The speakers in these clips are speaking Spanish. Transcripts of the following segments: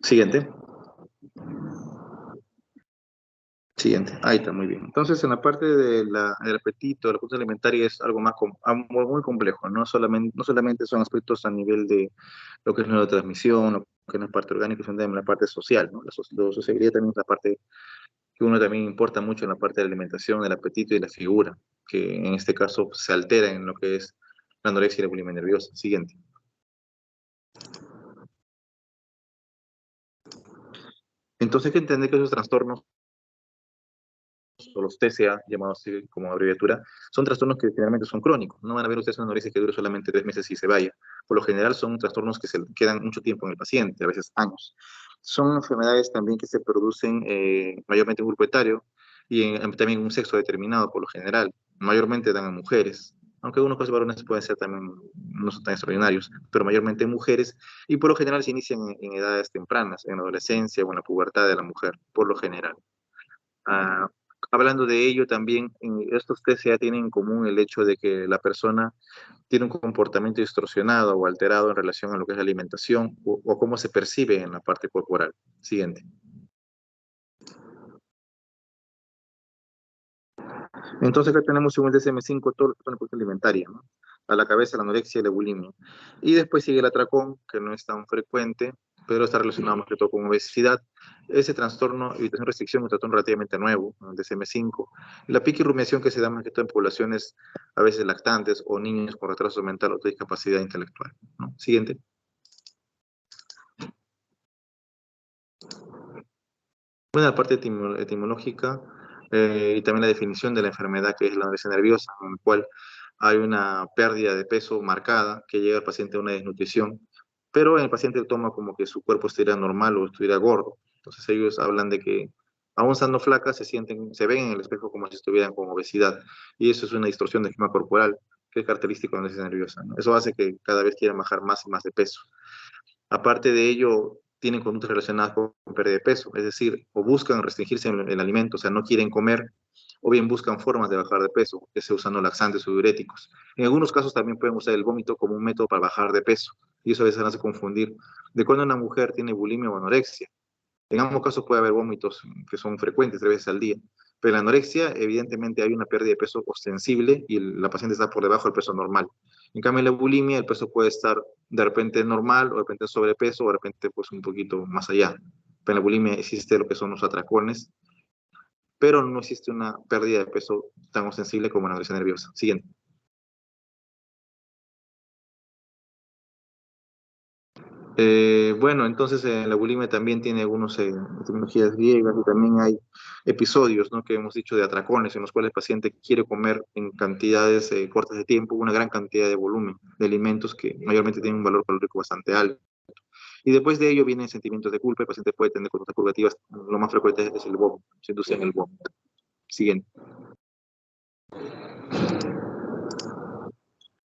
Siguiente. Siguiente. Ahí está, muy bien. Entonces, en la parte del apetito, la conducta alimentaria es algo más muy, muy complejo. No solamente son aspectos a nivel de lo que es la neurotransmisión, lo que es la parte orgánica, sino también la parte social, ¿no? La sociabilidad también es la parte que uno también importa mucho en la parte de la alimentación, el apetito y la figura, que en este caso se altera en lo que es la anorexia y la bulimia nerviosa. Siguiente. Entonces hay que entender que esos trastornos, o los TCA, llamados así como abreviatura, son trastornos que generalmente son crónicos. No van a ver ustedes una anorexia que dure solamente 3 meses y se vaya. Por lo general son trastornos que se quedan mucho tiempo en el paciente, a veces años. Son enfermedades también que se producen mayormente en grupo etario y también en un sexo determinado, por lo general. Mayormente dan a mujeres, aunque algunos casos varones pueden ser también, no son tan extraordinarios, pero mayormente en mujeres, y por lo general se inician en edades tempranas, en la adolescencia o en la pubertad de la mujer, por lo general. Ah, hablando de ello, también estos TCA tienen en común el hecho de que la persona tiene un comportamiento distorsionado o alterado en relación a lo que es la alimentación o cómo se percibe en la parte corporal. Siguiente. Entonces acá tenemos según el DSM-5 todo lo que es la conducta alimentaria, ¿no? A la cabeza la anorexia y la bulimia. Y después sigue el atracón, que no es tan frecuente, pero está relacionado más que todo con obesidad. Ese trastorno, evitación restricción, es un trastorno relativamente nuevo, ¿no? El DSM-5. La pica y rumiación que se da más que todo en poblaciones a veces lactantes o niños con retraso mental o discapacidad intelectual, ¿no? Siguiente. Bueno, la parte etimológica y también la definición de la enfermedad que es la anorexia nerviosa, en la cual hay una pérdida de peso marcada que llega al paciente a una desnutrición, pero el paciente toma como que su cuerpo estuviera normal o estuviera gordo. Entonces ellos hablan de que aún estando flacas se ven en el espejo como si estuvieran con obesidad y eso es una distorsión del esquema corporal que es característico de la anorexia nerviosa, ¿no? Eso hace que cada vez quieran bajar más y más de peso. Aparte de ello, tienen conductas relacionadas con pérdida de peso, es decir, o buscan restringirse en el alimento, o sea, no quieren comer, o bien buscan formas de bajar de peso, ya sea usando laxantes o diuréticos. En algunos casos también pueden usar el vómito como un método para bajar de peso, y eso a veces hace confundir de cuando una mujer tiene bulimia o anorexia. En ambos casos puede haber vómitos que son frecuentes 3 veces al día, pero en la anorexia evidentemente hay una pérdida de peso ostensible y la paciente está por debajo del peso normal. En cambio, en la bulimia el peso puede estar de repente normal o de repente sobrepeso o de repente pues un poquito más allá. Pero en la bulimia existe lo que son los atracones, pero no existe una pérdida de peso tan ostensible como en la anorexia nerviosa. Siguiente. Bueno, entonces la bulimia también tiene algunas etimologías griegas y también hay episodios, ¿no? Que hemos dicho de atracones en los cuales el paciente quiere comer en cantidades cortas de tiempo una gran cantidad de volumen de alimentos que mayormente tienen un valor calórico bastante alto. Y después de ello vienen sentimientos de culpa, el paciente puede tener conductas purgativas, lo más frecuente es el vómito, se induce en el vómito. Siguiente.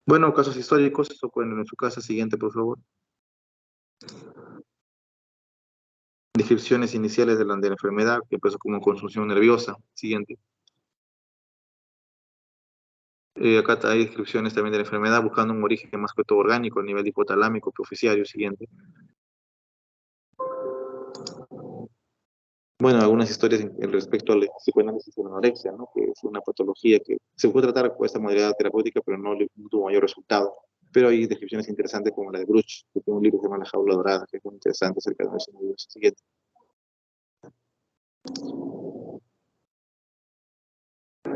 Bueno, casos históricos, eso pueden en su casa. Siguiente, por favor. Descripciones iniciales de la enfermedad, que empezó como consunción nerviosa. Siguiente. Acá hay descripciones también de la enfermedad, buscando un origen más que todo orgánico, a nivel hipotalámico, proficiario. Siguiente. Bueno, algunas historias respecto al psicoanálisis de la anorexia, ¿no? Que es una patología que se puede tratar con esta modalidad terapéutica, pero no tuvo mayor resultado. Pero hay descripciones interesantes como la de Bruch, que tiene un libro que se llama La jaula dorada, que es muy interesante acerca de eso. Siguiente.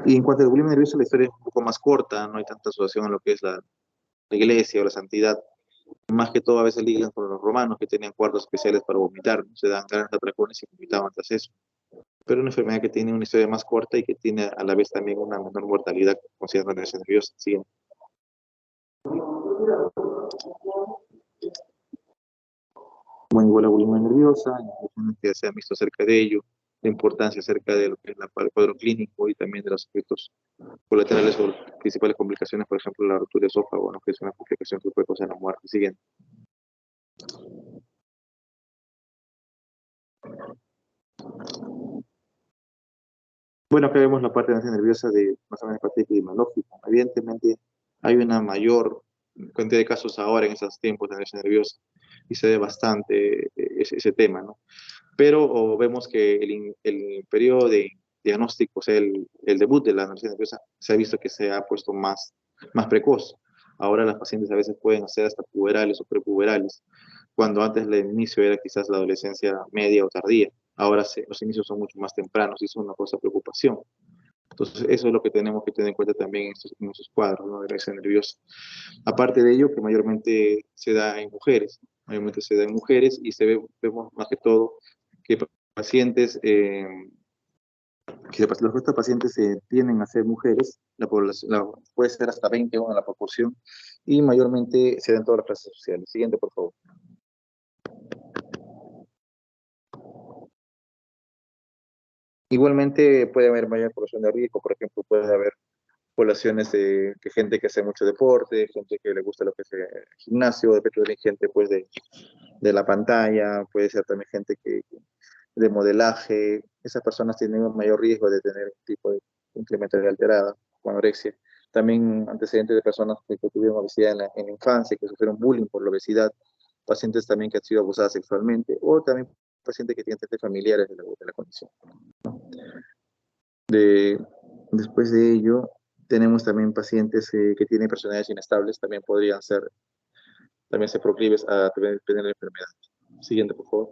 Y en cuanto al bulimia nerviosa, la historia es un poco más corta, no hay tanta asociación a lo que es la iglesia o la santidad. Más que todo a veces ligan con los romanos que tenían cuartos especiales para vomitar, ¿no? Se dan ganas de atracones y vomitaban tras eso. Pero una enfermedad que tiene una historia más corta y que tiene a la vez también una menor mortalidad considerando la anorexia nerviosa. Sí. Bueno, igual la bulimia nerviosa, que se ha visto acerca de ello, la importancia acerca de lo que es el cuadro clínico y también de los efectos colaterales o principales complicaciones, por ejemplo, la rotura de esófago, ¿no? Que es una complicación que puede causar la muerte. Siguiente. Bueno, acá vemos la parte de la ansiedad nerviosa de más o menos parte epidemiológica. Evidentemente, hay una mayor cantidad de casos ahora en esos tiempos de ansiedad nerviosa y se ve bastante ese tema, ¿no? Pero vemos que el periodo de diagnóstico, o sea, el debut de la anorexia nerviosa, se ha visto que se ha puesto más precoz. Ahora las pacientes a veces pueden ser hasta puberales o prepuberales, cuando antes el inicio era quizás la adolescencia media o tardía. Ahora los inicios son mucho más tempranos y eso es una cosa de preocupación. Entonces, eso es lo que tenemos que tener en cuenta también en estos cuadros, ¿no? De anorexia nerviosa. Aparte de ello, que mayormente se da en mujeres, mayormente se da en mujeres y vemos más que todo que pacientes, los restos de pacientes tienden a ser mujeres, la población, puede ser hasta 21 la proporción, y mayormente se da en todas las clases sociales. Siguiente, por favor. Igualmente puede haber mayor población de riesgo, por ejemplo, puede haber poblaciones de que gente que hace mucho deporte, gente que le gusta lo que es el gimnasio, depende de gente pues de la pantalla, puede ser también gente de modelaje, esas personas tienen un mayor riesgo de tener un tipo de incremento alterada o anorexia. También antecedentes de personas que tuvieron obesidad en la infancia, que sufrieron bullying por la obesidad, pacientes también que han sido abusadas sexualmente, o también pacientes que tienen antecedentes familiares de la condición. De, Después de ello, tenemos también pacientes que tienen personalidades inestables, también ser proclives a tener la enfermedad. Siguiente, por favor.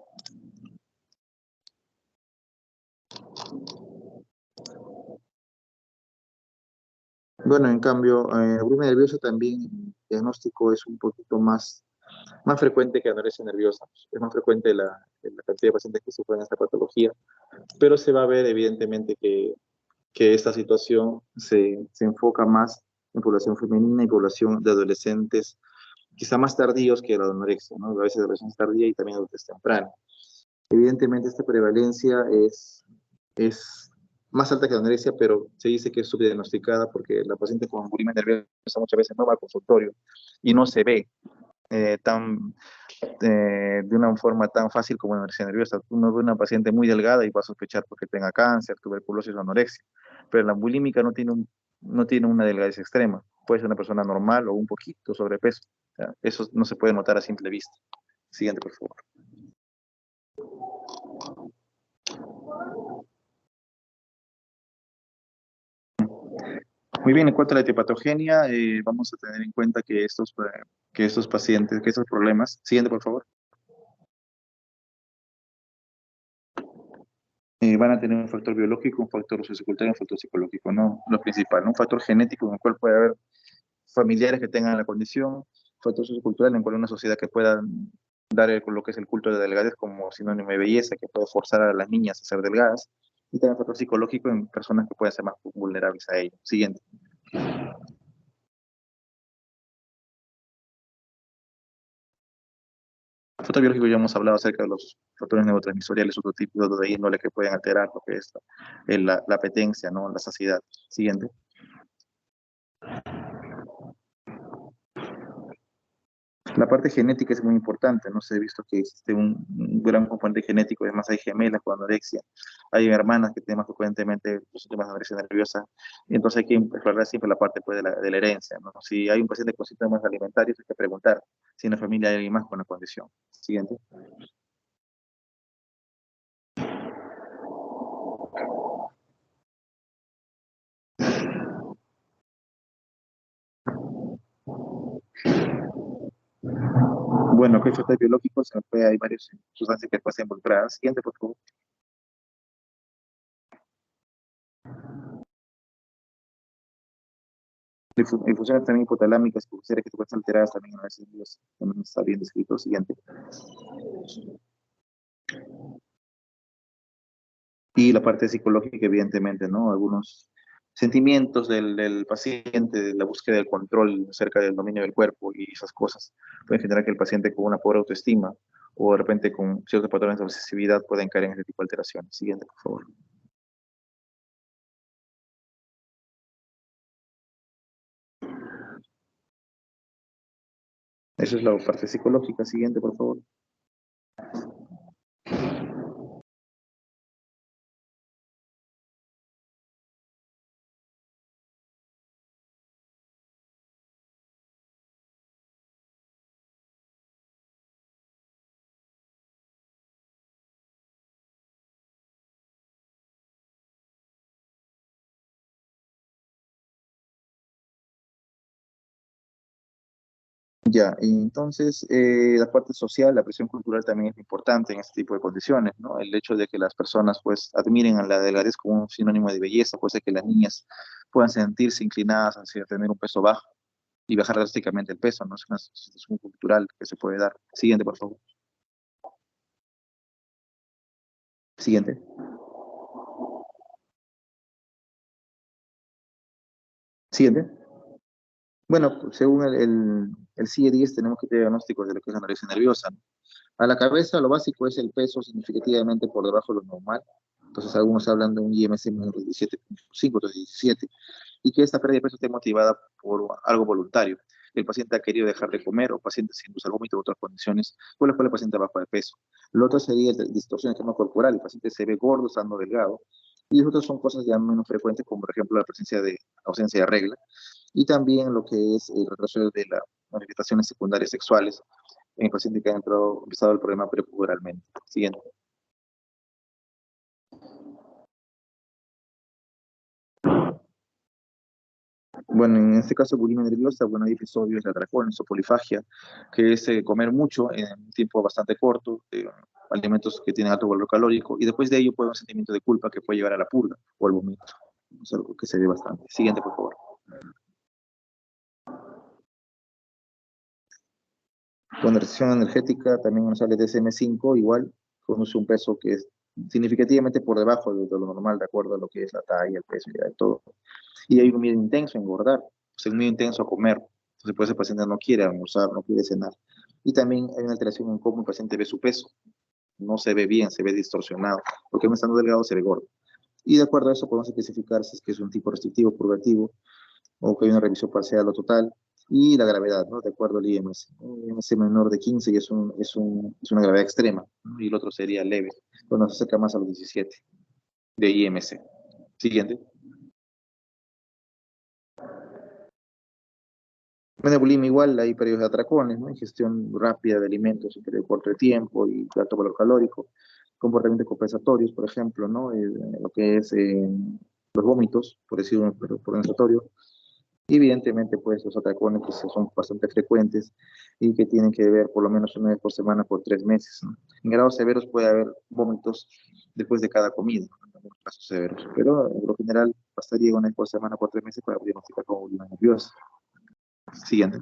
Bueno, en cambio, la bulimia nerviosa también, el diagnóstico es un poquito más frecuente que anorexia nerviosa. Es más frecuente la cantidad de pacientes que sufren esta patología, pero se va a ver evidentemente que esta situación se enfoca más en población femenina y población de adolescentes, quizá más tardíos que la anorexia, ¿no? A veces adolescencia tardía y también adultez temprana. Evidentemente esta prevalencia es más alta que la anorexia, pero se dice que es subdiagnosticada porque la paciente con bulimia nerviosa muchas veces no va al consultorio y no se ve de una forma tan fácil como la anorexia nerviosa. Uno ve una paciente muy delgada y va a sospechar porque tenga cáncer, tuberculosis o anorexia, pero la bulímica no tiene una delgadez extrema. Puede ser una persona normal o un poquito sobrepeso. O sea, eso no se puede notar a simple vista. Siguiente, por favor. Muy bien, en cuanto a la etiopatogenia, vamos a tener en cuenta que estos pacientes, que estos problemas, siguiente por favor, van a tener un factor biológico, un factor sociocultural y un factor psicológico, no lo principal, ¿no? Un factor genético en el cual puede haber familiares que tengan la condición, un factor sociocultural en el cual una sociedad que pueda dar lo que es el culto de la delgadez como sinónimo de belleza, que puede forzar a las niñas a ser delgadas, y también un factor psicológico en personas que pueden ser más vulnerables a ello. Siguiente. Factor biológico ya hemos hablado acerca de los factores neurotransmisoriales otro de índole que pueden alterar lo que es la apetencia, ¿no? La saciedad. Siguiente. La parte genética es muy importante, ¿no? Se ha visto que existe un gran componente genético, además hay gemelas con anorexia, hay hermanas que tienen más frecuentemente los síntomas de anorexia nerviosa, y entonces hay que explorar siempre la parte pues, de la herencia, ¿no? Si hay un paciente con síntomas alimentarios, hay que preguntar si en la familia hay alguien más con la condición. Siguiente. Bueno, que factores biológicos, hay varias sustancias que pueden ser involucradas. Siguiente, por favor. Funciones también hipotalámicas, pulsares que se pueden estar alteradas también a veces, también está bien descrito. Siguiente. Y la parte psicológica, evidentemente, ¿no? Algunos sentimientos del paciente, de la búsqueda del control acerca del dominio del cuerpo y esas cosas pueden generar que el paciente con una pobre autoestima o de repente con ciertos patrones de obsesividad pueden caer en este tipo de alteraciones. Siguiente, por favor. Esa es la parte psicológica. Siguiente, por favor. Ya, y entonces la parte social, la presión cultural también es importante en este tipo de condiciones, ¿no? El hecho de que las personas pues admiren a la delgadez como un sinónimo de belleza, puede ser que las niñas puedan sentirse inclinadas hacia tener un peso bajo y bajar drásticamente el peso, ¿no? Es una situación cultural que se puede dar. Siguiente, por favor. Siguiente. Siguiente. Bueno, pues, según el CIE-10 tenemos que tener diagnósticos de lo que es anorexia nerviosa, ¿no? A la cabeza lo básico es el peso significativamente por debajo de lo normal. Entonces algunos hablan de un IMC menor de 17.5, otros de 17, y que esta pérdida de peso esté motivada por algo voluntario. El paciente ha querido dejar de comer o paciente sin usar vómito u otras condiciones, por las cuales el paciente bajo de peso. Lo otro sería la distorsión del tema corporal. El paciente se ve gordo, estando delgado. Y las otras son cosas ya menos frecuentes, como por ejemplo la presencia de ausencia de regla, y también lo que es el retraso de las manifestaciones secundarias sexuales en el paciente que ha empezado el problema prepuberalmente. Siguiente. Bueno, en este caso, bulimia nerviosa, bueno, hay episodios de atracones o polifagia, que es comer mucho en un tiempo bastante corto, alimentos que tienen alto valor calórico, y después de ello puede haber un sentimiento de culpa que puede llevar a la purga o al vómito. Es algo que se ve bastante. Siguiente, por favor. Con restricción energética también nos sale DSM-5, igual, con un peso que es significativamente por debajo de lo normal, de acuerdo a lo que es la talla, el peso y de todo. Y hay un miedo intenso a engordar, o sea, un miedo intenso a comer. Entonces, pues el paciente no quiere almorzar, no quiere cenar. Y también hay una alteración en cómo el paciente ve su peso. No se ve bien, se ve distorsionado, porque no estando delgado se ve gordo. Y de acuerdo a eso podemos especificar si es que es un tipo restrictivo, purgativo, o que hay una revisión parcial o total, y la gravedad, ¿no? De acuerdo al IMS. Un IMS menor de 15 y es una gravedad extrema, ¿no? Y el otro sería leve, cuando se acerca más a los 17 de IMC. Siguiente. En la bulimia igual hay periodos de atracones, ¿no? Ingestión rápida de alimentos en periodo corto de tiempo y de alto valor calórico, comportamientos compensatorios, por ejemplo, ¿no? Lo que es los vómitos, por decirlo por ensatorio, y evidentemente pues los atracones que son bastante frecuentes y que tienen que ver por lo menos una vez por semana por 3 meses, ¿no? En grados severos puede haber vómitos después de cada comida, ¿no? En algunos casos severos, pero en lo general bastaría una vez por semana por 3 meses para diagnosticar como bulimia nerviosa. Siguiente.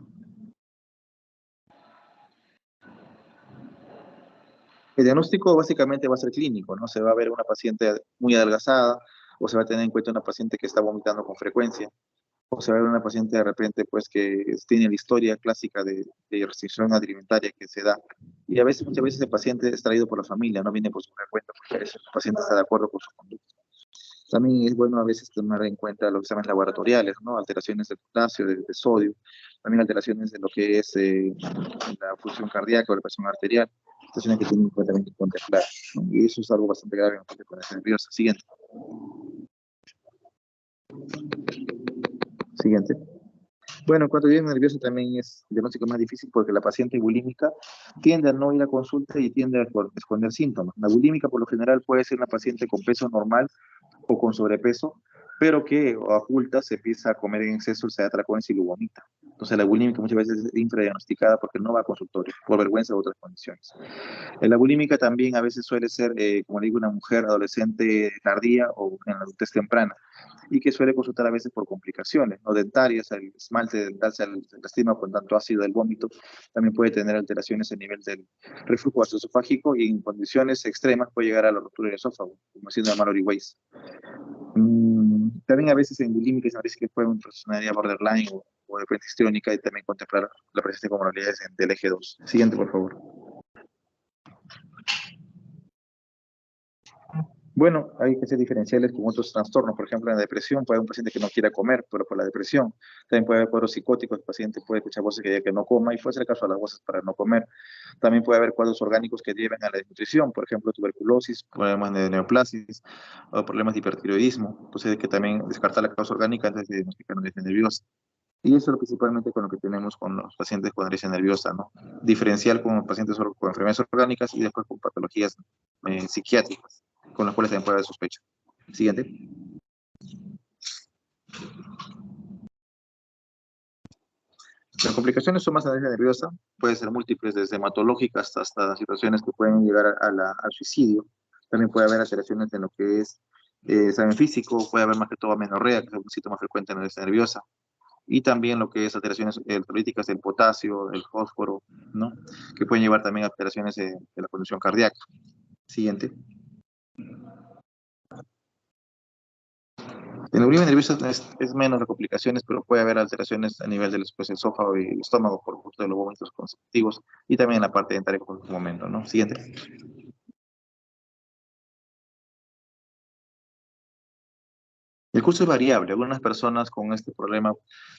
El diagnóstico básicamente va a ser clínico, ¿no? Se va a ver una paciente muy adelgazada, o se va a tener en cuenta una paciente que está vomitando con frecuencia, o se va a ver una paciente de repente, pues, que tiene la historia clásica de restricción alimentaria que se da. Y a veces, muchas veces el paciente es traído por la familia, no viene por su cuenta, porque a veces el paciente está de acuerdo con su conducta. También es bueno a veces tomar en cuenta los exámenes laboratoriales, ¿no? Alteraciones de potasio, de sodio, también alteraciones de lo que es la función cardíaca o la presión arterial, situaciones que tienen en cuenta también que contemplar, ¿no? Y eso es algo bastante grave en la parte con la nerviosa. Siguiente. Siguiente. Bueno, en cuanto a viene nervioso también es el diagnóstico más difícil porque la paciente bulímica tiende a no ir a consulta y tiende a esconder síntomas. La bulímica por lo general puede ser una paciente con peso normal o con sobrepeso, pero que oculta, se empieza a comer en exceso, se da atracones y lo vomita. Entonces la bulímica muchas veces es infradiagnosticada porque no va a consultorio, por vergüenza u otras condiciones. La bulímica también a veces suele ser, como digo, una mujer adolescente tardía o en la adultez temprana y que suele consultar a veces por complicaciones, ¿no? Dentarias, el esmalte dental se lastima con tanto ácido del vómito, también puede tener alteraciones a nivel del reflujo gastroesofágico y en condiciones extremas puede llegar a la ruptura del esófago, como siendo Mallory Weiss. También a veces en bulímica se parece que puede una personalidad borderline o de frente histriónica y también contemplar la presencia de comorbilidades del eje 2. Siguiente, por favor. Bueno, hay que ser diferenciales con otros trastornos. Por ejemplo, en la depresión puede haber un paciente que no quiera comer, pero por la depresión. También puede haber cuadros psicóticos, el paciente puede escuchar voces que digan que no coma y puede ser el caso de las voces para no comer. También puede haber cuadros orgánicos que lleven a la desnutrición, por ejemplo, tuberculosis, problemas de neoplasis o problemas de hipertiroidismo. Entonces hay que también descartar la causa orgánica antes de diagnosticar una alergia nerviosa. Y eso es lo principalmente con lo que tenemos con los pacientes con alergia nerviosa, ¿no? Diferencial con pacientes con enfermedades orgánicas y después con patologías psiquiátricas, con las cuales también puede haber sospecha. Siguiente. Las complicaciones son más alergia nerviosa, puede ser múltiples, desde hematológicas hasta situaciones que pueden llegar al suicidio. También puede haber alteraciones en lo que es examen físico, puede haber más que todo amenorrea, que es un síntoma frecuente en la alergia nerviosa, y también lo que es alteraciones electrolíticas del potasio, del fósforo, ¿no? Que pueden llevar también a alteraciones de la condición cardíaca. Siguiente. En la bulimia nerviosa es menos las complicaciones, pero puede haber alteraciones a nivel del pues, esófago y el estómago por gusto de los vómitos consecutivos y también en la parte dentaria por un momento, ¿no? Siguiente. El curso es variable. Algunas personas con este problema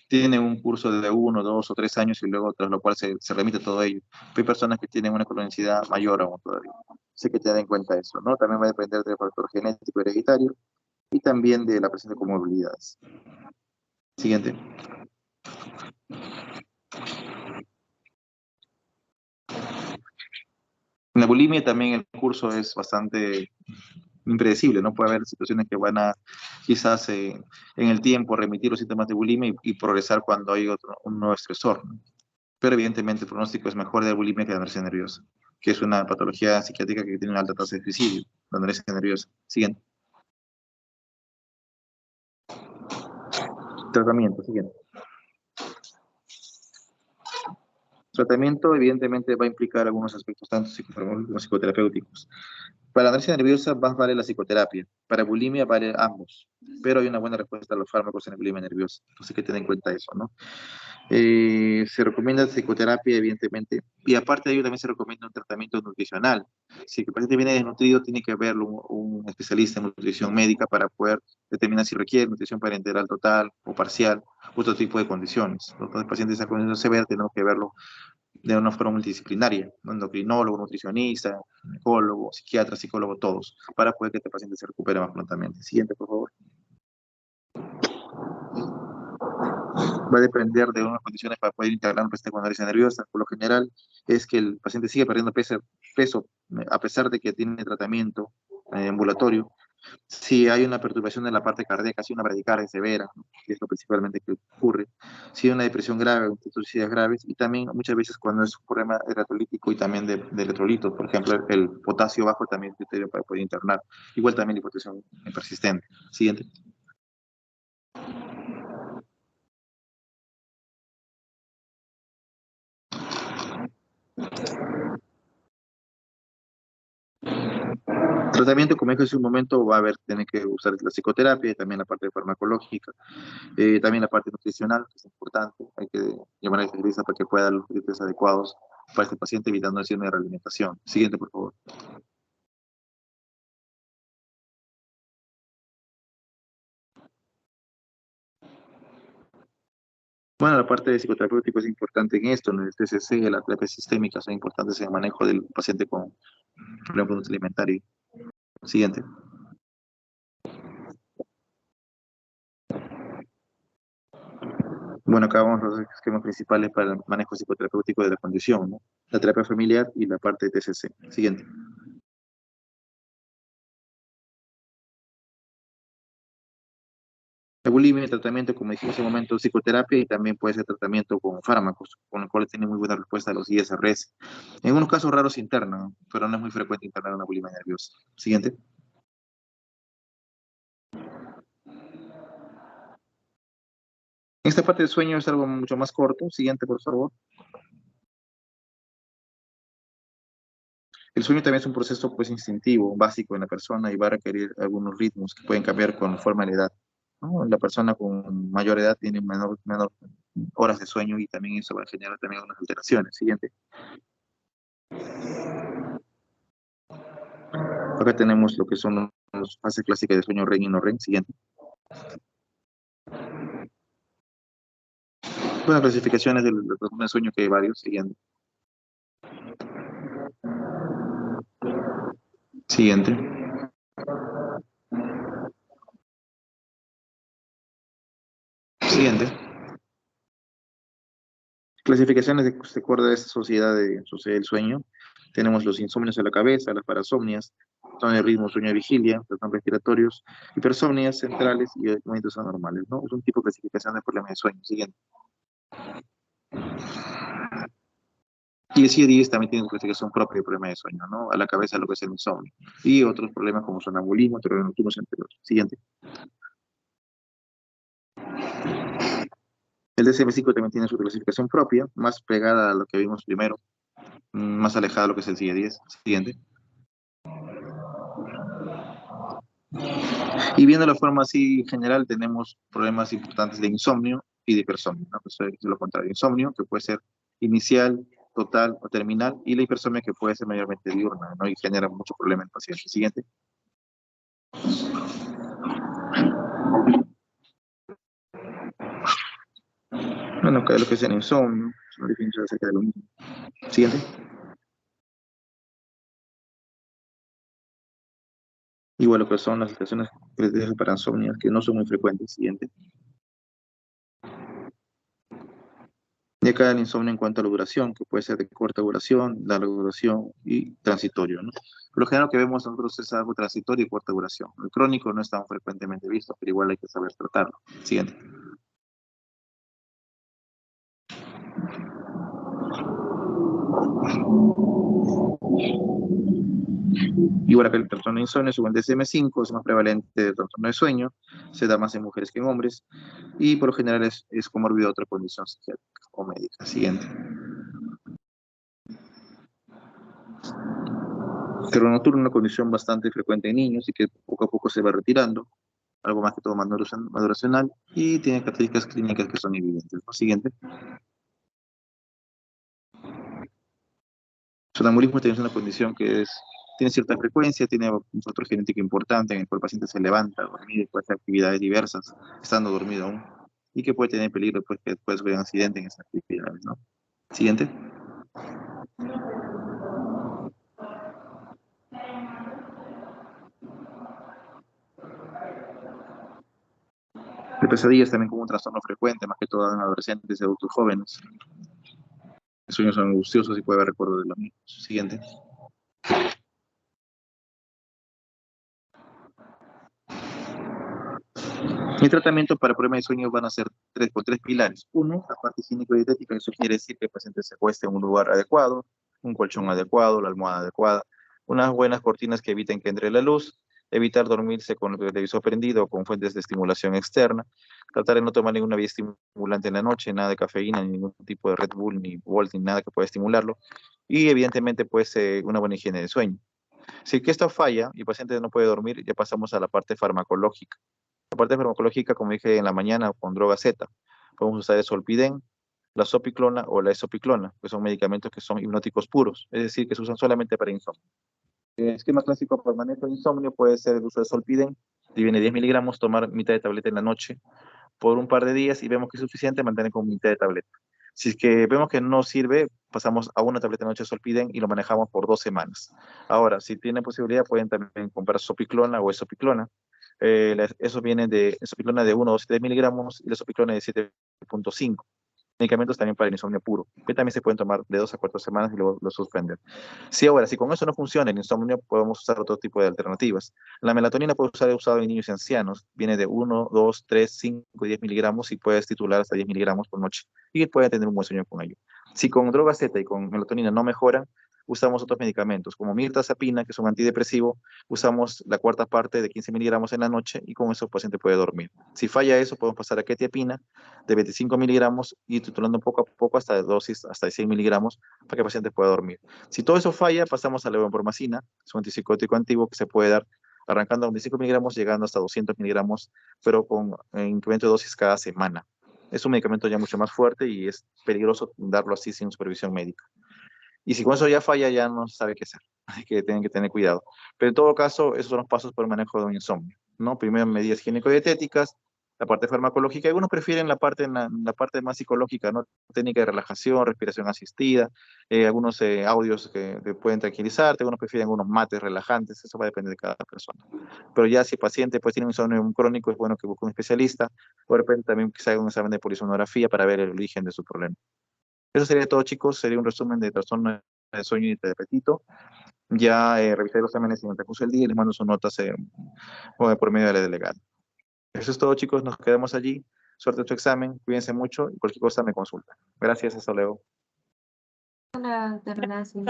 tienen un curso de 1, 2 o 3 años y luego tras lo cual se remite todo ello. Hay personas que tienen una cronicidad mayor aún todavía. Sé que te en cuenta eso, ¿no? También va a depender del factor genético hereditario y también de la presencia de comorbilidades. Siguiente. En la bulimia también el curso es bastante impredecible, ¿no? Puede haber situaciones que van a quizás en el tiempo remitir los síntomas de bulimia y progresar cuando hay un nuevo estresor, ¿no? Pero evidentemente el pronóstico es mejor de la bulimia que de la anorexia nerviosa, que es una patología psiquiátrica que tiene una alta tasa de suicidio, la anorexia nerviosa. Siguiente. Tratamiento, siguiente. Tratamiento evidentemente va a implicar algunos aspectos tanto psicofarmacológicos como psicoterapéuticos. Para la anorexia nerviosa más vale la psicoterapia, para bulimia vale ambos, pero hay una buena respuesta a los fármacos en la bulimia nerviosa, entonces hay que tener en cuenta eso, ¿no? Se recomienda psicoterapia, evidentemente, y aparte de ello también se recomienda un tratamiento nutricional. Si el paciente viene desnutrido, tiene que verlo un especialista en nutrición médica para poder determinar si requiere nutrición parenteral total o parcial, otro tipo de condiciones. Los pacientes de esa condición severa tenemos que verlo de una forma multidisciplinaria, ¿no? Endocrinólogo, nutricionista, ginecólogo, psiquiatra, psicólogo, todos, para poder que este paciente se recupere más prontamente. Siguiente, por favor. Va a depender de unas condiciones para poder integrar un paciente con anorexia nerviosa. Por lo general, es que el paciente sigue perdiendo peso a pesar de que tiene tratamiento ambulatorio. Si hay una perturbación de la parte cardíaca, si hay una bradicardia severa, ¿no? Que es lo principalmente que ocurre. Si hay una depresión grave, suicidios graves, y también muchas veces cuando es un problema electrolítico y también de electrolitos, por ejemplo, el potasio bajo también es criterio para poder internar. Igual también la hipotensión persistente. Siguiente. Tratamiento, como dije hace un momento, va a haber, tiene que usar la psicoterapia y también la parte farmacológica, también la parte nutricional, que es importante, hay que llamar a especialista para que pueda dar los nutrientes adecuados para este paciente, evitando el de realimentación. Siguiente, por favor. Bueno, la parte de psicoterapéutico es importante en esto, en el TCC, la terapia sistémica son importantes en el manejo del paciente con problemas alimentarios. Siguiente. Bueno, acá vamos a los esquemas principales para el manejo psicoterapéutico de la condición, ¿no? La terapia familiar y la parte de TCC. Siguiente. La bulimia, el tratamiento, como dijimos en un momento, psicoterapia y también puede ser tratamiento con fármacos, con los cuales tiene muy buena respuesta a los ISRS. En unos casos raros se internan, pero no es muy frecuente internar una bulimia nerviosa. Siguiente. Esta parte del sueño es algo mucho más corto. Siguiente, por favor. El sueño también es un proceso pues instintivo, básico en la persona y va a requerir algunos ritmos que pueden cambiar con forma de edad, ¿no? La persona con mayor edad tiene menor horas de sueño y también eso va a generar también unas alteraciones. Siguiente. Acá tenemos lo que son las fases clásicas de sueño REM y no REM. Siguiente. Bueno, clasificaciones del sueño que hay varios. Siguiente. Siguiente. Siguiente. Clasificaciones de acuerdo a esta sociedad del sueño. Tenemos los insomnios de la cabeza, las parasomnias, son el ritmo sueño-vigilia, trastornos respiratorios, hipersomnias centrales y movimientos anormales, ¿no? Es un tipo de clasificación de problemas de sueño. Siguiente. Y el CIE-10 también tiene clasificación propia de problema de sueño, ¿no? A la cabeza lo que es el insomnio. Y otros problemas como sonambulismo, terror nocturnos, entre otros. Siguiente. El DSM-5 también tiene su clasificación propia, más pegada a lo que vimos primero, más alejada de lo que es el CIE-10. Siguiente. Y viendo la forma así general, tenemos problemas importantes de insomnio y de hipersomnio, ¿no? Pues es lo contrario, insomnio, que puede ser inicial, total o terminal, y la hipersomnia que puede ser mayormente diurna, ¿no? Y genera mucho problema en el paciente. Siguiente. Bueno, acá lo que es el insomnio, es una definición acerca de lo mismo. Siguiente. Igual lo que son las situaciones para insomnio que no son muy frecuentes. Siguiente. Y acá el insomnio en cuanto a la duración, que puede ser de corta duración, larga duración y transitorio, ¿no? Por lo general lo que vemos nosotros es algo transitorio y corta duración. El crónico no es tan frecuentemente visto, pero igual hay que saber tratarlo. Siguiente. Igual acá el trastorno de insomnio, según el DSM-5, es más prevalente del trastorno de sueño, se da más en mujeres que en hombres, y por lo general es comórbido a otra condición psiquiátrica o médica. Siguiente. Terror nocturno, una condición bastante frecuente en niños y que poco a poco se va retirando, algo más que todo maduracional, y tiene características clínicas que son evidentes. Lo siguiente. Sonambulismo también es una condición que tiene cierta frecuencia, tiene un factor genético importante en el cual el paciente se levanta a dormir y puede hacer actividades diversas, estando dormido aún, y que puede tener peligro pues, que después haya un accidente en esas actividades, ¿no? Siguiente. El pesadilla es también como un trastorno frecuente, más que todo en adolescentes y adultos jóvenes. Los sueños son angustiosos y puede haber recuerdo de los mismos. Siguiente. Mi tratamiento para problemas de sueño van a ser por tres pilares. Uno, la parte clínico-dietética, eso quiere decir que el paciente se acueste en un lugar adecuado, un colchón adecuado, la almohada adecuada, unas buenas cortinas que eviten que entre la luz, evitar dormirse con el televisor prendido o con fuentes de estimulación externa, tratar de no tomar ninguna vía estimulante en la noche, nada de cafeína, ni ningún tipo de Red Bull, ni Volt, ni nada que pueda estimularlo, y evidentemente pues una buena higiene de sueño. Si que esto falla y el paciente no puede dormir, ya pasamos a la parte farmacológica. La parte farmacológica, como dije en la mañana, con droga Z, podemos usar el solpidem, la sopiclona o la esopiclona, que son medicamentos que son hipnóticos puros, es decir, que se usan solamente para insomnio. El esquema clásico para manejo de insomnio puede ser el uso de solpidem, que viene 10 miligramos, tomar mitad de tableta en la noche por un par de días y vemos que es suficiente, mantener con mitad de tableta. Si es que vemos que no sirve, pasamos a una tableta de noche de solpidem y lo manejamos por 2 semanas. Ahora, si tienen posibilidad, pueden también comprar sopiclona o esopiclona. Eso viene de esopiclona de 1 o 7 miligramos y la esopiclona de 7,5. Medicamentos también para el insomnio puro, que también se pueden tomar de 2 a 4 semanas y luego lo suspenden. Sí, ahora, si con eso no funciona el insomnio, podemos usar otro tipo de alternativas. La melatonina puede ser usada en niños y ancianos, viene de 1, 2, 3, 5 y 10 miligramos y puedes titular hasta 10 miligramos por noche y puede tener un buen sueño con ello. Si con droga Z y con melatonina no mejoran, usamos otros medicamentos como mirtazapina, que es un antidepresivo, usamos la cuarta parte de 15 miligramos en la noche y con eso el paciente puede dormir. Si falla eso, podemos pasar a quetiapina de 25 miligramos y titulando poco a poco hasta de dosis hasta de 100 miligramos para que el paciente pueda dormir. Si todo eso falla, pasamos a la levonormacina, es un antipsicótico antiguo que se puede dar arrancando a 25 miligramos, llegando hasta 200 miligramos, pero con incremento de dosis cada semana. Es un medicamento ya mucho más fuerte y es peligroso darlo así sin supervisión médica. Y si con eso ya falla, ya no se sabe qué hacer. Así que tienen que tener cuidado. Pero en todo caso, esos son los pasos para el manejo de un insomnio, ¿no? Primero, medidas higiénico-dietéticas, la parte farmacológica. Algunos prefieren la parte más psicológica, ¿no? Técnica de relajación, respiración asistida, algunos audios que pueden tranquilizarte, algunos prefieren unos mates relajantes, eso va a depender de cada persona. Pero ya si el paciente pues, tiene un insomnio crónico, es bueno que busque un especialista, o de repente también que se haga un examen de polisonografía para ver el origen de su problema. Eso sería todo, chicos. Sería un resumen de trastorno de sueño y de apetito. Ya revisé los exámenes en el recurso del día y les mando sus notas por medio de la delegada. Eso es todo, chicos. Nos quedamos allí. suerte en su examen, cuídense mucho y cualquier cosa me consulta. Gracias, hasta luego. Hola, doctor, gracias.